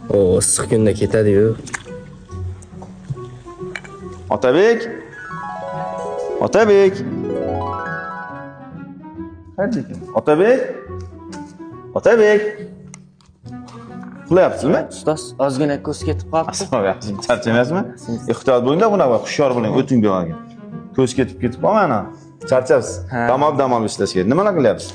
O issiq kunda ketadi-yu. Otabek. Otabek. Qayerda ekan? Otabek. Otabek. Uxlayapsizmi? Ustoz, ozgina ko'z ketib qolibdi. Asmoqyapsiz. Charchamayapsizmi? Ehtiyot bo'ling-da, bunaqa hushyor bo'ling, o'ting bu yoqqa. Ko'z ketib qolmana. Charchabsiz. Dam olib ishlash kerak. Nimalar qilyapsiz?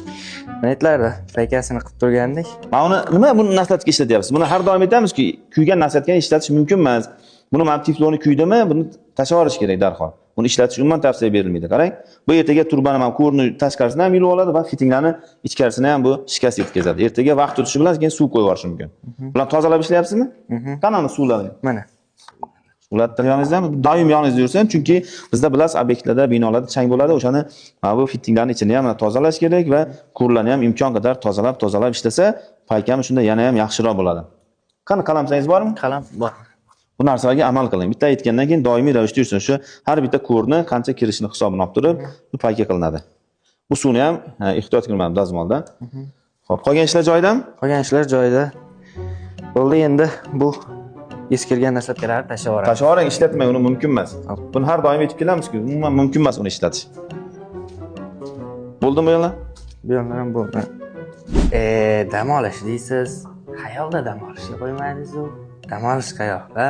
Netlarda paykasini qilib turgandik. Mana uni nima buni naslatga ishlatyapsiz? Buni har doim aytamizki, kuygan naslatga ishlatish mumkin emas. Buni mana tifloni kuydimi, buni tashlab yuborish kerak darhol. Buni ishlatish umuman tavsiya berilmaydi. Qarang, bu ertaga turbani ham ko'rni tashqarisini ham yulib oladi va fitinglarni ichkarisini ham bu shikast yetkazadi. Ertaga vaqt o'tishi bilan keyin suv qo'yib yuborish mumkin. Bular tozalab ishlayapsizmi? Qanday suvlarni? Mana. Ulattirganingizdan doim yoningizda yursin, chunki bizda bilasiz, obyektlarda, binolarda chang bo'ladi. O'shani mana bu fittinglarning ichini ham tozalash kerak va kurlarni ham imkon qadar tozalab ishlasa, paykam shunda yana ham yaxshiroq bo'ladi. Qani qalamsangiz bormi? Qalam bor. Bu narsalarga amal qiling. Bitta aytgandan keyin doimiy ravishda yursin. Shu har bitta ko'rni qancha kirishini hisobini olib turib, bu payka qilinadi. Bu suvni ham ehtiyot qilmam dazmolda. Xo'p, qolgan ishlar joyidami? Qolgan ishlar joyida. Bo'ldi, endi bu eskirgan naslatkalarni tashlab yuboramiz. Tashlab yuboring, ishlatmang, uni mumkin emas. Buni har doim aytib kelamiz-ku, umuman mumkin emas uni ishlatish. Bo'ldimi yo'la? Bu yerlar ham bo'ldi. Dam olish deysiz. Xayolda dam olishga qo'ymadingiz-ku. Dam olish qayoqda?